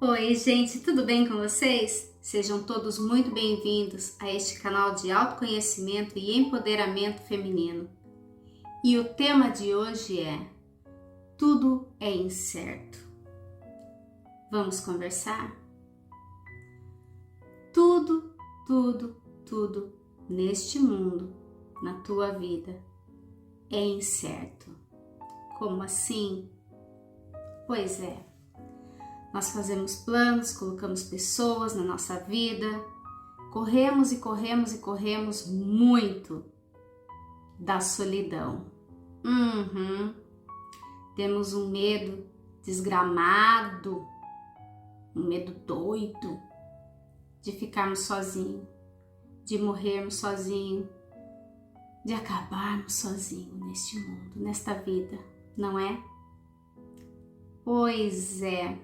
Oi, gente, tudo bem com vocês? Sejam todos muito bem-vindos a este canal de autoconhecimento e empoderamento feminino. E o tema de hoje é: tudo é incerto. Vamos conversar? Tudo neste mundo, na tua vida, é incerto. Como assim? Pois é. Nós fazemos planos, colocamos pessoas na nossa vida, corremos muito da solidão. Temos um medo desgramado, um medo doido de ficarmos sozinhos, de morrermos sozinhos, de acabarmos sozinhos neste mundo, nesta vida, não é? Pois é.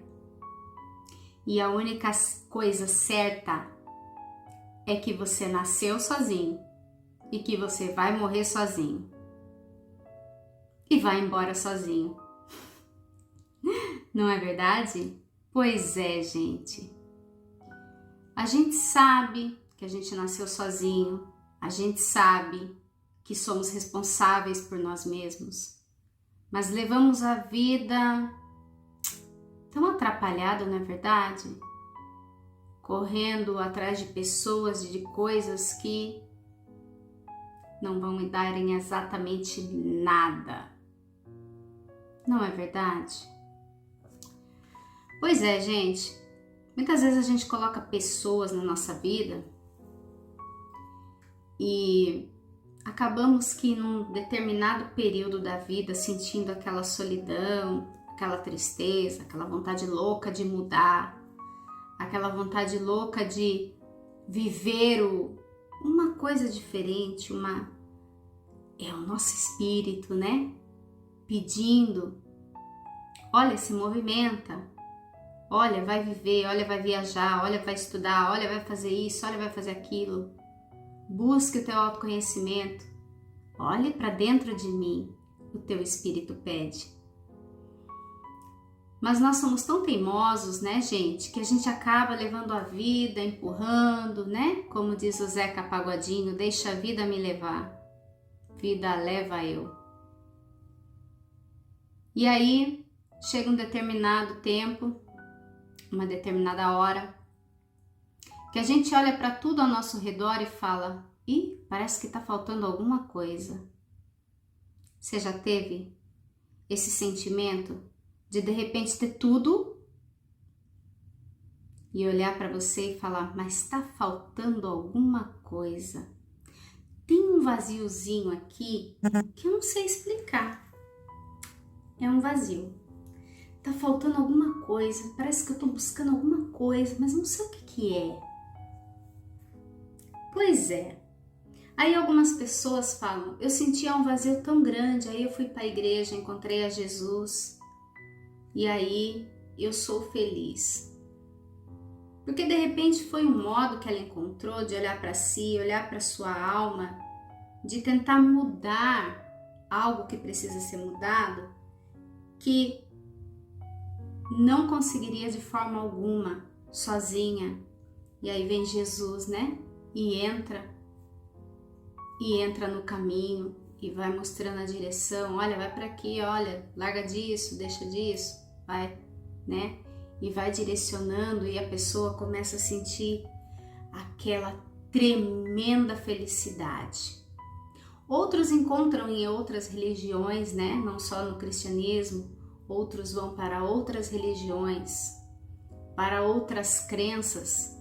E a única coisa certa é que você nasceu sozinho e que você vai morrer sozinho e vai embora sozinho. Não é verdade? Pois é, gente. A gente sabe que a gente nasceu sozinho, a gente sabe que somos responsáveis por nós mesmos, mas levamos a vida tão atrapalhado, não é verdade? Correndo atrás de pessoas e de coisas que não vão me darem exatamente nada. Não é verdade? Pois é, gente. Muitas vezes a gente coloca pessoas na nossa vida e acabamos que num determinado período da vida sentindo aquela solidão, aquela tristeza, aquela vontade louca de mudar, aquela vontade louca de viver uma coisa diferente, é o nosso espírito, né? Pedindo, olha, se movimenta, olha, vai viver, olha, vai viajar, olha, vai estudar, olha, vai fazer isso, olha, vai fazer aquilo. Busque o teu autoconhecimento, olhe para dentro de mim, o teu espírito pede. Mas nós somos tão teimosos, né, gente, que a gente acaba levando a vida, empurrando, né? Como diz o Zeca Pagodinho, deixa a vida me levar, vida leva eu. E aí, chega um determinado tempo, uma determinada hora, que a gente olha para tudo ao nosso redor e fala, ih, parece que tá faltando alguma coisa. Você já teve esse sentimento de repente ter tudo e olhar para você e falar, mas está faltando alguma coisa. Tem um vaziozinho aqui que eu não sei explicar. É um vazio. Tá faltando alguma coisa. Parece que eu tô buscando alguma coisa, mas não sei o que é. Pois é. Aí algumas pessoas falam, eu sentia um vazio tão grande, aí eu fui para a igreja, encontrei a Jesus e aí eu sou feliz. Porque de repente foi um modo que ela encontrou de olhar para si, olhar para sua alma, de tentar mudar algo que precisa ser mudado, que não conseguiria de forma alguma, sozinha. E aí vem Jesus, né? E entra no caminho e vai mostrando a direção. Olha, vai para aqui, olha, larga disso, deixa disso, vai, né? E vai direcionando e a pessoa começa a sentir aquela tremenda felicidade. Outros encontram em outras religiões, né? Não só no cristianismo, outros vão para outras religiões, para outras crenças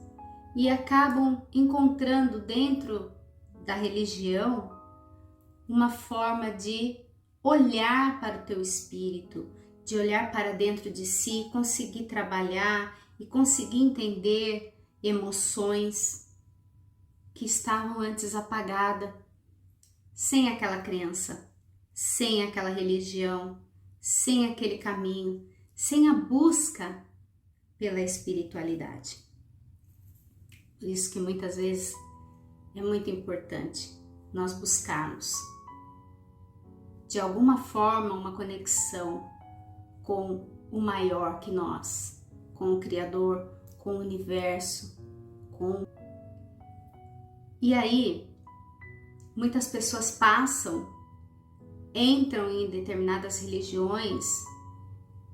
e acabam encontrando dentro da religião uma forma de olhar para o teu espírito, de olhar para dentro de si, conseguir trabalhar e conseguir entender emoções que estavam antes apagadas, sem aquela crença, sem aquela religião, sem aquele caminho, sem a busca pela espiritualidade. Por isso que muitas vezes é muito importante nós buscarmos de alguma forma uma conexão com o maior que nós, com o Criador, com o universo, com... E aí, muitas pessoas entram em determinadas religiões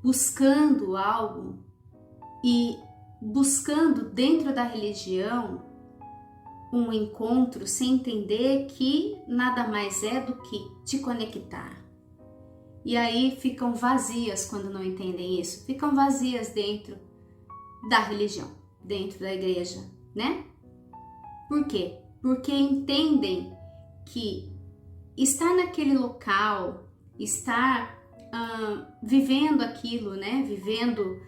buscando algo e buscando dentro da religião um encontro sem entender que nada mais é do que te conectar. E aí ficam vazias quando não entendem isso, ficam vazias dentro da religião, dentro da igreja, né? Por quê? Porque entendem que estar naquele local, estar vivendo aquilo, né? Vivendo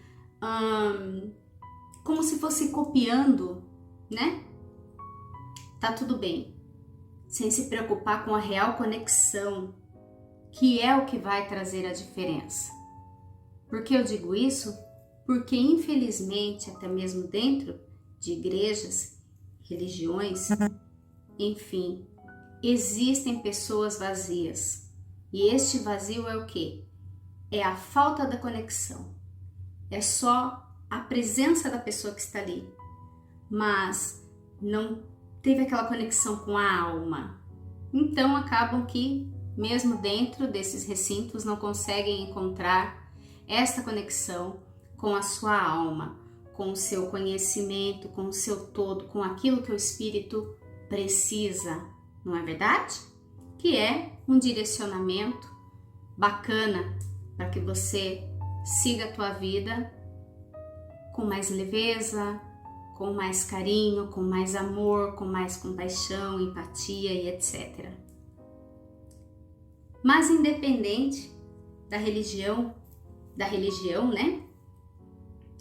como se fosse copiando, né? Tá tudo bem, sem se preocupar com a real conexão, que é o que vai trazer a diferença. Por que eu digo isso? Porque infelizmente, até mesmo dentro de igrejas, religiões, enfim, existem pessoas vazias. E este vazio é o quê? É a falta da conexão. É só a presença da pessoa que está ali, mas não teve aquela conexão com a alma. Então acabam que, mesmo dentro desses recintos, não conseguem encontrar esta conexão com a sua alma, com o seu conhecimento, com o seu todo, com aquilo que o espírito precisa, não é verdade? Que é um direcionamento bacana para que você siga a tua vida com mais leveza, com mais carinho, com mais amor, com mais compaixão, empatia e etc. Mas independente da religião, né?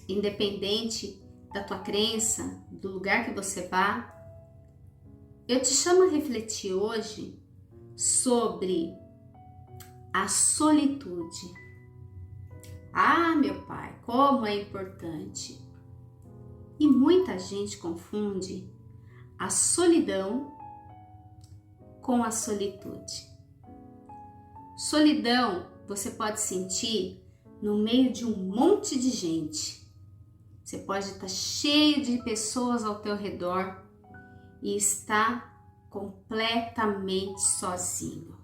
Independente da tua crença, do lugar que você vá, eu te chamo a refletir hoje sobre a solitude. Ah, meu pai, como é importante! E muita gente confunde a solidão com a solitude. Solidão você pode sentir no meio de um monte de gente. Você pode estar cheio de pessoas ao teu redor e estar completamente sozinho,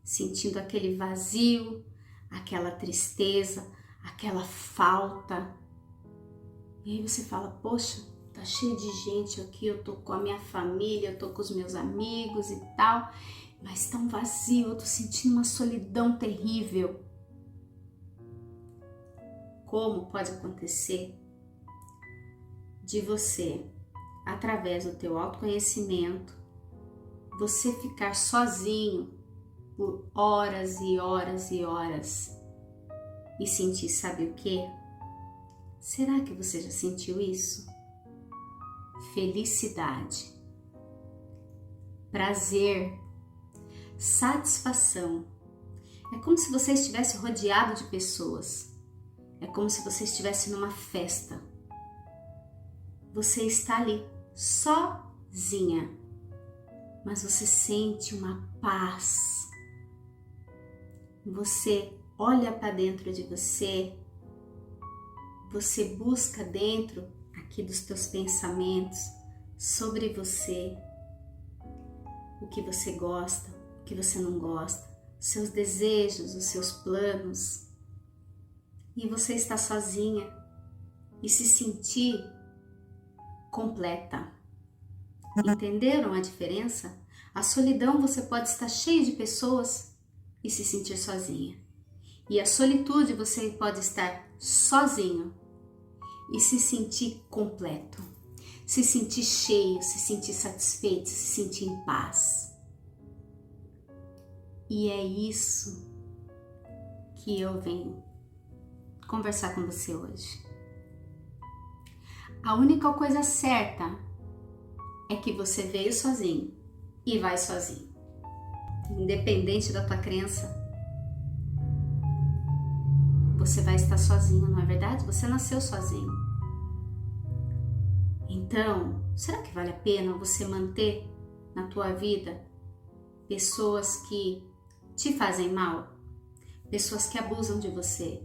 sentindo aquele vazio, aquela tristeza, aquela falta. E aí você fala, poxa, tá cheio de gente aqui, eu tô com a minha família, eu tô com os meus amigos e tal, mas tão vazio, eu tô sentindo uma solidão terrível. Como pode acontecer de você, através do teu autoconhecimento, você ficar sozinho por horas e horas e horas e sentir, sabe o quê? Será que você já sentiu isso? Felicidade, prazer, satisfação. É como se você estivesse rodeado de pessoas. É como se você estivesse numa festa. Você está ali, sozinha, mas você sente uma paz. Você olha para dentro de você, você busca dentro aqui dos teus pensamentos sobre você, o que você gosta, o que você não gosta, seus desejos, os seus planos. E você está sozinha e se sentir completa. Entenderam a diferença? A solidão você pode estar cheio de pessoas e se sentir sozinha. E a solitude você pode estar sozinho e se sentir completo, se sentir cheio, se sentir satisfeito, se sentir em paz. E é isso que eu venho conversar com você hoje. A única coisa certa é que você veio sozinho e vai sozinho. Independente da tua crença, você vai estar sozinho, não é verdade? Você nasceu sozinho. Então, será que vale a pena você manter na tua vida pessoas que te fazem mal? Pessoas que abusam de você?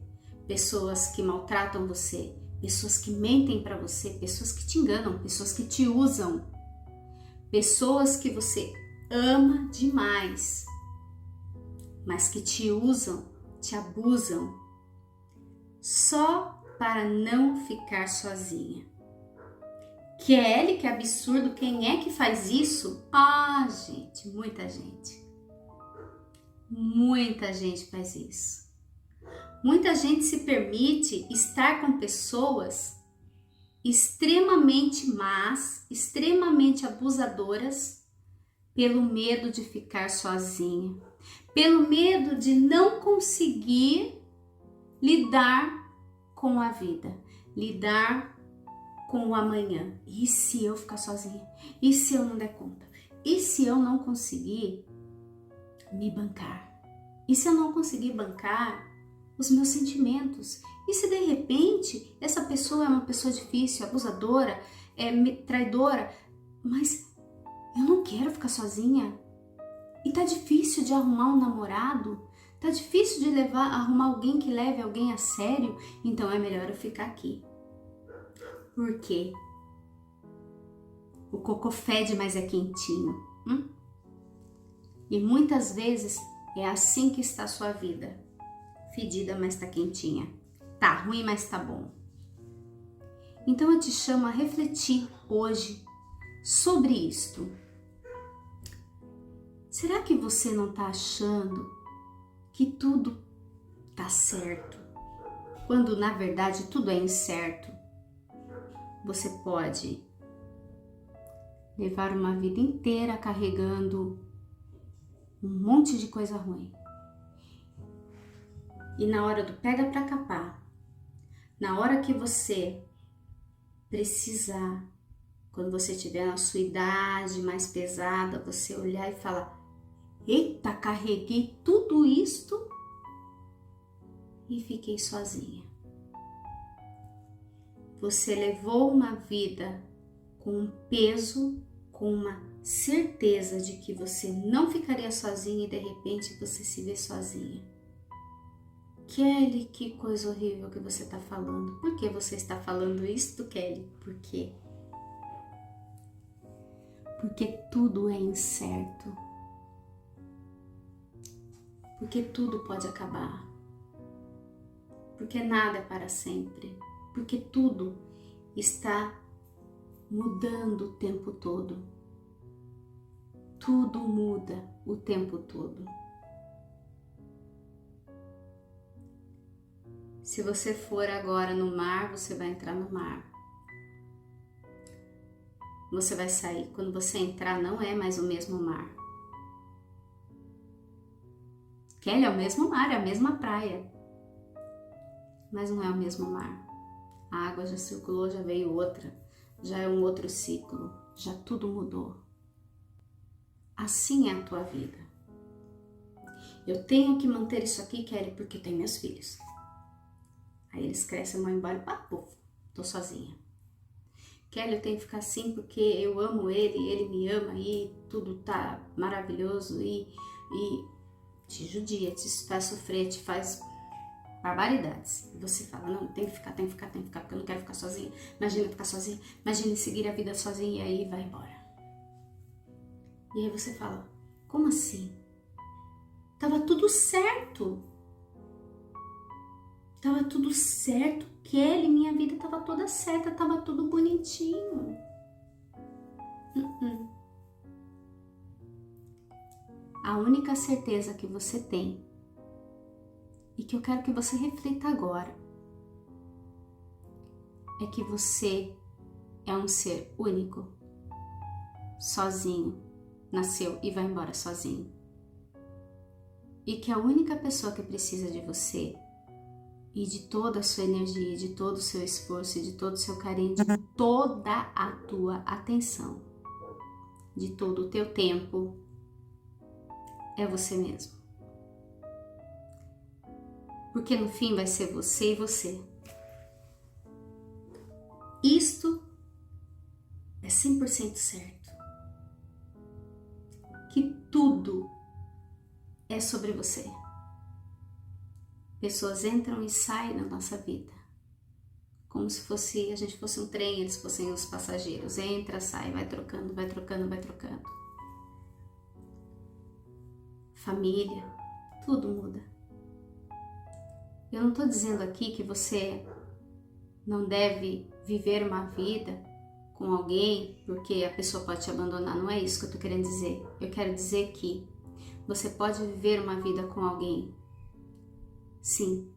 Pessoas que maltratam você? pessoas que mentem para você, pessoas que te enganam, pessoas que te usam, pessoas que você ama demais, mas que te usam, te abusam, só para não ficar sozinha. Kelly, que absurdo, quem é que faz isso? Ah, gente, muita gente. Muita gente faz isso. Muita gente se permite estar com pessoas extremamente más, extremamente abusadoras, pelo medo de ficar sozinha, pelo medo de não conseguir lidar com a vida, lidar com o amanhã. E se eu ficar sozinha? E se eu não der conta? E se eu não conseguir me bancar? E se eu não conseguir bancar os meus sentimentos? E se de repente essa pessoa é uma pessoa difícil, abusadora, traidora, mas eu não quero ficar sozinha? E tá difícil de arrumar um namorado? Tá difícil de arrumar alguém que leve alguém a sério? Então é melhor eu ficar aqui. Por quê? O cocô fede, mas é quentinho. E muitas vezes é assim que está a sua vida. Fedida, mas tá quentinha. Tá ruim, mas tá bom. Então eu te chamo a refletir hoje sobre isto. Será que você não tá achando que tudo tá certo, quando na verdade tudo é incerto? Você pode levar uma vida inteira carregando um monte de coisa ruim. E na hora do pega pra capar, na hora que você precisar, quando você tiver na sua idade mais pesada, você olhar e falar: eita, carreguei tudo isto e fiquei sozinha. Você levou uma vida com um peso, com uma certeza de que você não ficaria sozinha e de repente você se vê sozinha. Kelly, que coisa horrível que você está falando. Por que você está falando isso, Kelly? Por quê? Porque tudo é incerto. Porque tudo pode acabar. Porque nada é para sempre. Porque tudo está mudando o tempo todo. Tudo muda o tempo todo. Se você for agora no mar, você vai entrar no mar. Você vai sair. Quando você entrar, não é mais o mesmo mar. Kelly, é o mesmo mar, é a mesma praia. Mas não é o mesmo mar. A água já circulou, já veio outra. Já é um outro ciclo. Já tudo mudou. Assim é a tua vida. Eu tenho que manter isso aqui, Kelly, porque tem meus filhos. Aí eles crescem, vão embora e puf, tô sozinha. Kelly, eu tenho que ficar assim porque eu amo ele me ama e tudo tá maravilhoso e te judia, te faz sofrer, te faz barbaridades. E você fala: não, tem que ficar, porque eu não quero ficar sozinha. Imagina ficar sozinha, imagina seguir a vida sozinha e aí vai embora. E aí você fala: como assim? Tava tudo certo. Tava tudo certo, Kelly, minha vida tava toda certa, tava tudo bonitinho. A única certeza que você tem, e que eu quero que você reflita agora, é que você é um ser único, sozinho, nasceu e vai embora sozinho. E que a única pessoa que precisa de você e de toda a sua energia, de todo o seu esforço, de todo o seu carinho, de toda a tua atenção, de todo o teu tempo, é você mesmo. Porque no fim vai ser você e você. Isto é 100% certo. Que tudo é sobre você. Pessoas entram e saem da nossa vida, como se a gente fosse um trem, eles fossem os passageiros. Entra, sai, vai trocando, vai trocando, vai trocando. Família, tudo muda. Eu não estou dizendo aqui que você não deve viver uma vida com alguém porque a pessoa pode te abandonar. Não é isso que eu estou querendo dizer. Eu quero dizer que você pode viver uma vida com alguém, sim,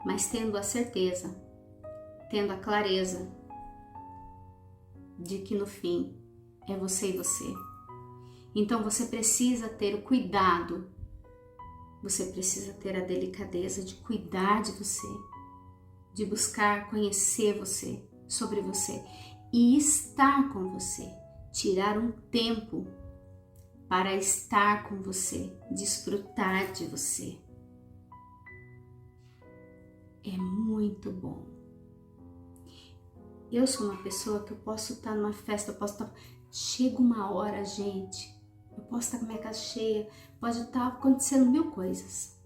mas tendo a certeza, tendo a clareza de que no fim é você e você. Então você precisa ter o cuidado, você precisa ter a delicadeza de cuidar de você, de buscar conhecer você, sobre você e estar com você, tirar um tempo para estar com você, desfrutar de você. É muito bom. Eu sou uma pessoa que eu posso estar numa festa, eu posso estar... Chega uma hora, gente, eu posso estar com a minha casa cheia, pode estar acontecendo 1000 coisas.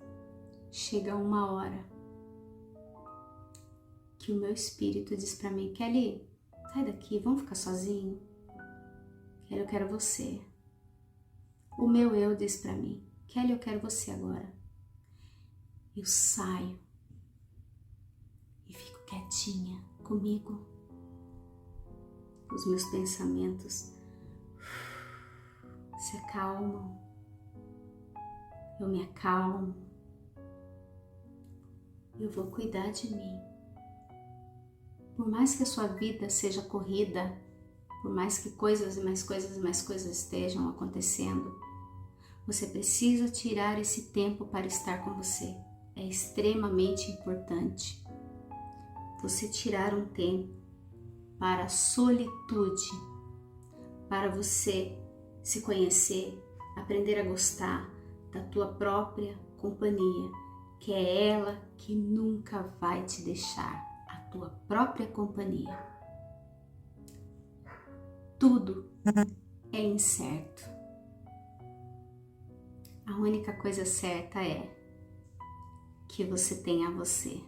Chega uma hora que o meu espírito diz para mim, Kelly, sai daqui, vamos ficar sozinho? Kelly, eu quero você. O meu eu diz para mim, Kelly, eu quero você agora. Eu saio e fico quietinha comigo. Os meus pensamentos se acalmam. Eu me acalmo. Eu vou cuidar de mim. Por mais que a sua vida seja corrida, por mais que coisas e mais coisas e mais coisas estejam acontecendo, você precisa tirar esse tempo para estar com você. É extremamente importante você tirar um tempo para a solitude, para você se conhecer, aprender a gostar da tua própria companhia, que é ela que nunca vai te deixar, a tua própria companhia. Tudo é incerto. A única coisa certa é que você tenha você.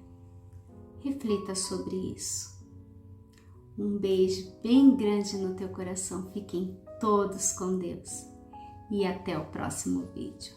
Reflita sobre isso. Um beijo bem grande no teu coração. Fiquem todos com Deus. E até o próximo vídeo.